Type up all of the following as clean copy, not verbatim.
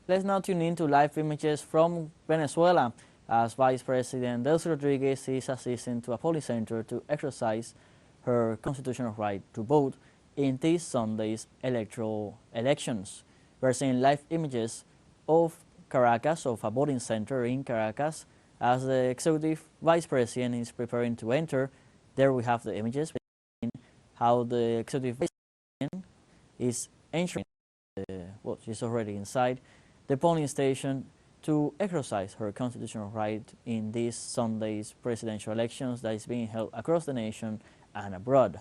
Let's now tune in to live images from Venezuela as Vice President Delcy Rodriguez is assisting to a polling center to exercise her constitutional right to vote in this Sunday's electoral elections. We're seeing live images of Caracas, of a voting center in Caracas, as the Executive Vice President is preparing to enter. There we have the images how the Executive Vice President is entering. Well, she's already inside the polling station to exercise her constitutional right in this Sunday's presidential elections that is being held across the nation and abroad.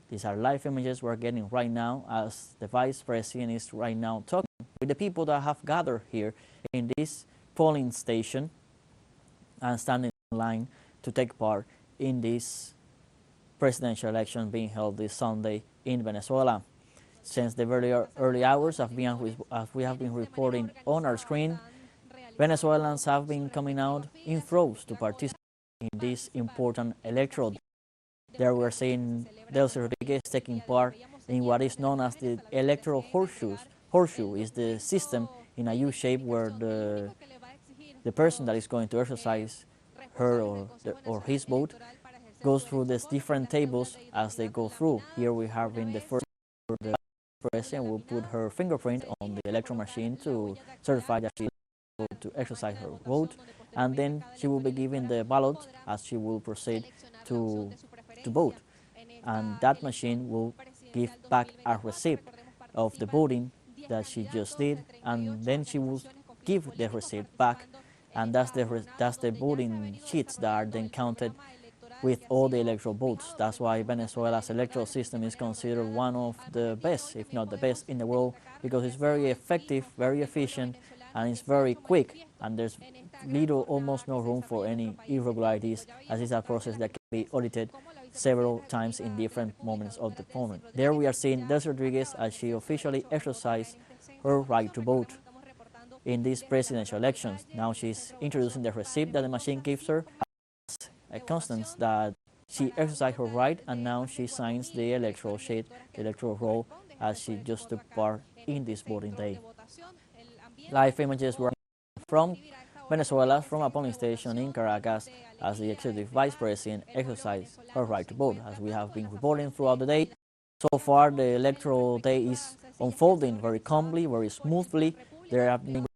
These are live images we're getting right now as the Vice President is right now talking with the people that have gathered here in this polling station and standing in line to take part in this presidential election being held this Sunday in Venezuela. Since the very early hours, as we have been reporting on our screen, Venezuelans have been coming out in droves to participate in this important electoral. There we're seeing Delcy Rodriguez taking part in what is known as the electoral horseshoe. Horseshoe is the system in a U shape where the person that is going to exercise her or his vote goes through these different tables as they go through. Here we have in the first, the president will put her fingerprint on the electoral machine to certify that she is able to exercise her vote, and then she will be given the ballot as she will proceed to vote, and that machine will give back a receipt of the voting that she just did, and then she will give the receipt back, and that's the voting sheets that are then counted with all the electoral votes. That's why Venezuela's electoral system is considered one of the best, if not the best in the world, because it's very effective, very efficient, and it's very quick, and there's little, almost no room for any irregularities, as it's a process that can be audited several times in different moments of the moment. There we are seeing Delcy Rodriguez as she officially exercised her right to vote in these presidential elections. Now she's introducing the receipt that the machine gives her, a constance that she exercised her right, and now she signs the electoral sheet, the electoral roll, as she just took part in this voting day. Live images were from Venezuela, from a polling station in Caracas, as the Executive Vice President exercised her right to vote. As we have been reporting throughout the day, so far the electoral day is unfolding very calmly, very smoothly. There have been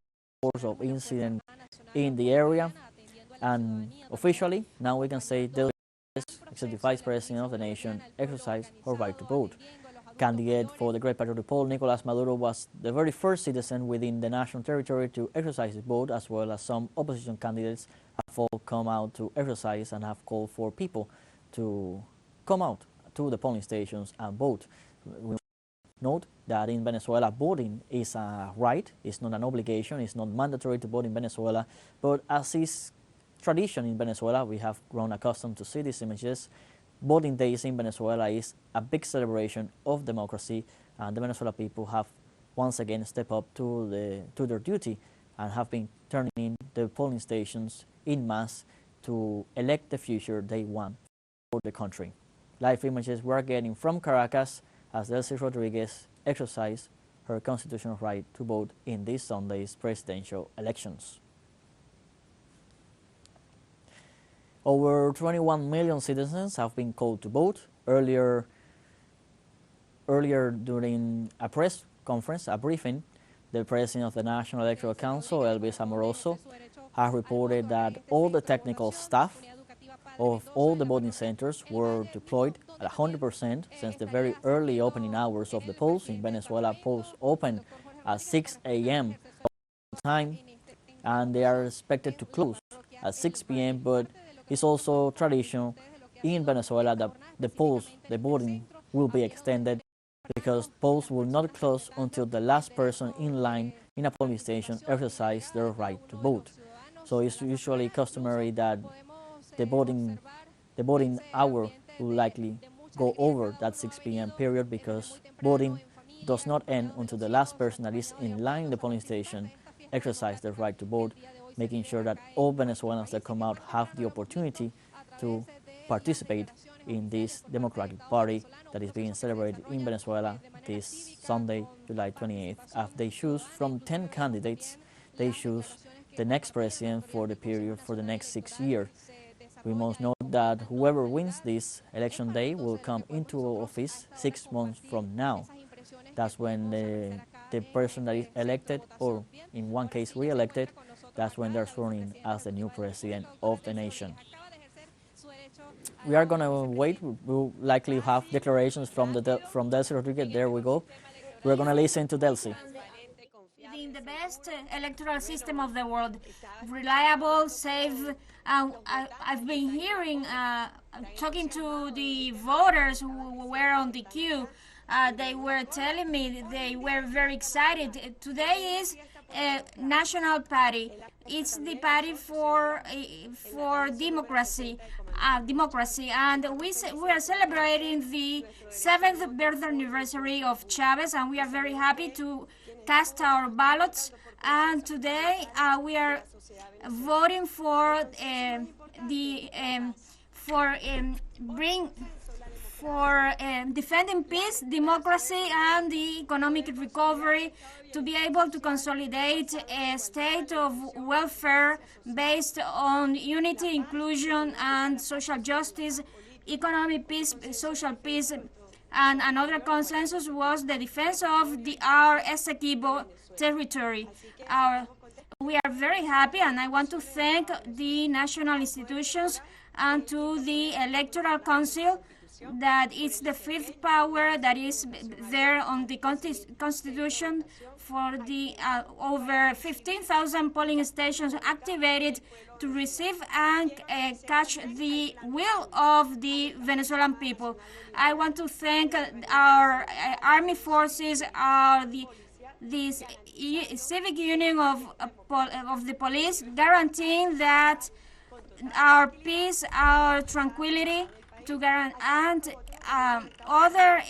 reports of incidents in the area, and officially, now we can say the Executive Vice President of the nation exercised her right to vote. Candidate for the Great Patriotic Poll, Nicolas Maduro, was the very first citizen within the national territory to exercise his vote, as well as some opposition candidates have all come out to exercise and have called for people to come out to the polling stations and vote. We note that in Venezuela, voting is a right, it's not an obligation, it's not mandatory to vote in Venezuela, but as is tradition in Venezuela, we have grown accustomed to see these images. Voting days in Venezuela is a big celebration of democracy, and the Venezuela people have once again stepped up to their duty and have been turning in the polling stations in mass to elect the future they want for the country. Live images we're getting from Caracas as Delcy Rodriguez exercised her constitutional right to vote in this Sunday's presidential elections. Over 21 million citizens have been called to vote. Earlier during a press conference, a briefing, the president of the National Electoral Council, Elvis Amoroso, has reported that all the technical staff of all the voting centers were deployed at 100% since the very early opening hours of the polls. In Venezuela, polls open at 6 a.m. time, and they are expected to close at 6 p.m., but it's also traditional in Venezuela that the voting will be extended, because polls will not close until the last person in line in a polling station exercises their right to vote. So it's usually customary that the voting hour will likely go over that 6 p.m. period, because voting does not end until the last person that is in line in the polling station exercises their right to vote, making sure that all Venezuelans that come out have the opportunity to participate in this democratic party that is being celebrated in Venezuela this Sunday, July 28th. As they choose from 10 candidates, they choose the next president for the period for the next 6 years. We must know that whoever wins this election day will come into office 6 months from now. That's when the person that is elected, or in one case re-elected, that's when they're sworn in as the new president of the nation. We are going to wait. We'll likely have declarations from Delcy Rodriguez. There we go. We're going to listen to Delcy. In the best electoral system of the world, reliable, safe. I've been hearing, talking to the voters who were on the queue. They were telling me they were very excited. Today is a national party. It's the party for democracy, and we are celebrating the 7th birth anniversary of Chavez, and we are very happy to cast our ballots. And today we are voting for defending peace, democracy, and the economic recovery, to be able to consolidate a state of welfare based on unity, inclusion, and social justice, economic peace, social peace. And another consensus was the defense of our Essequibo territory. We are very happy, and I want to thank the national institutions and to the Electoral Council, that it's the fifth power that is there on the Constitution, for the over 15,000 polling stations activated to receive and catch the will of the Venezuelan people. I want to thank our army forces, the civic union of the police, guaranteeing that our peace, our tranquility, to guarantee, and other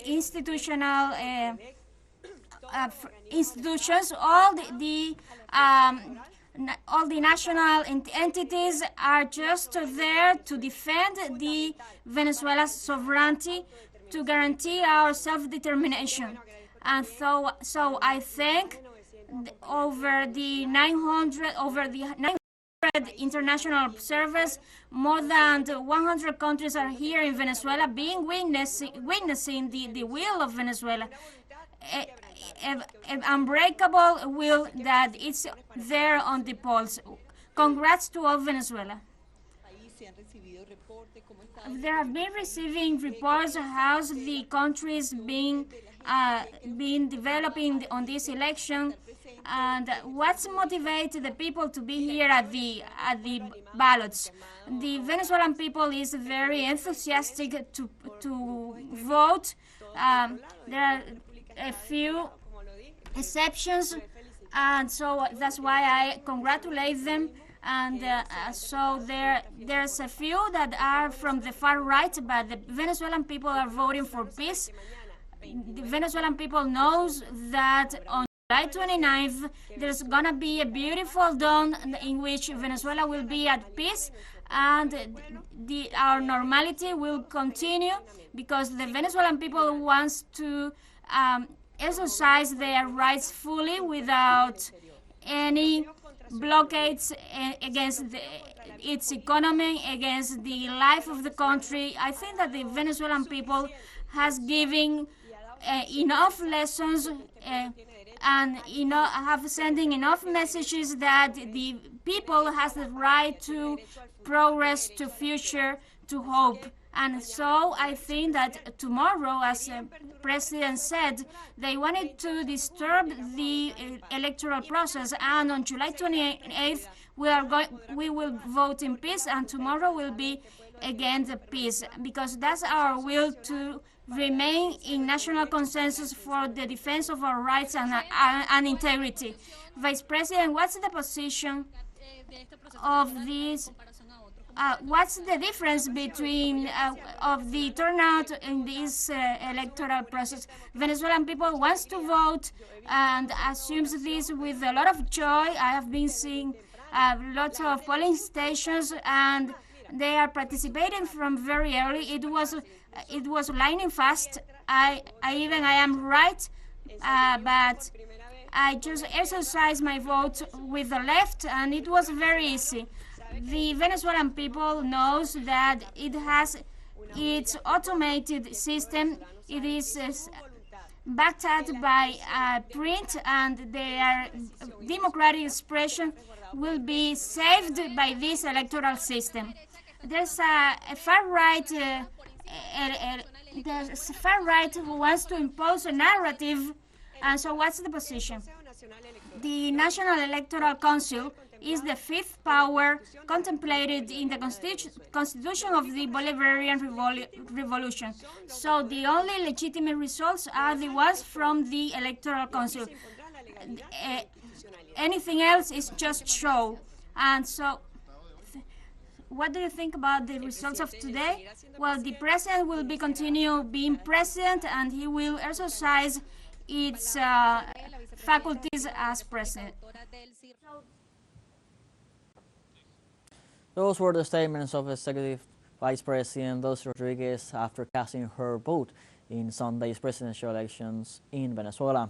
institutional institutions, all the national entities are just there to defend the Venezuela's sovereignty, to guarantee our self-determination. And so I think over the 900 international observers, more than 100 countries are here in Venezuela, being witnessing the will of Venezuela, an unbreakable will that is there on the polls. Congrats to all Venezuela. There have been receiving reports of how the country is being developing on this election, and what's motivated the people to be here at the ballots. The Venezuelan people is very enthusiastic to vote. There are a few exceptions, and so that's why I congratulate them. And so there's a few that are from the far right, but the Venezuelan people are voting for peace. The Venezuelan people knows that on July 29th, there's going to be a beautiful dawn in which Venezuela will be at peace, and our normality will continue, because the Venezuelan people wants to exercise their rights fully without any blockades against its economy, against the life of the country. I think that the Venezuelan people has given enough lessons and have sending enough messages that the people has the right to progress, to future, to hope. And so I think that tomorrow, as the President said, they wanted to disturb the electoral process, and on July 28th we will vote in peace, and tomorrow will be again the peace, because that's our will, to remain in national consensus for the defense of our rights and integrity. Vice President, what's the position of this? What's the difference between of the turnout in this electoral process? Venezuelan people wants to vote and assumes this with a lot of joy. I have been seeing lots of polling stations, and they are participating from very early. It was lining fast, I am right, but I just exercised my vote with the left, and it was very easy. The Venezuelan people knows that it has its automated system. It is backed up by print, and their democratic expression will be saved by this electoral system. There's a far right who wants to impose a narrative, and so what's the position? The National Electoral Council is the fifth power contemplated in the constitution of the Bolivarian Revolution. So the only legitimate results are the ones from the Electoral Council. Anything else is just show. And so, what do you think about the results of today? Well, the president will continue being president, and he will exercise its faculties as president. Those were the statements of Executive Vice President Delcy Rodriguez after casting her vote in Sunday's presidential elections in Venezuela.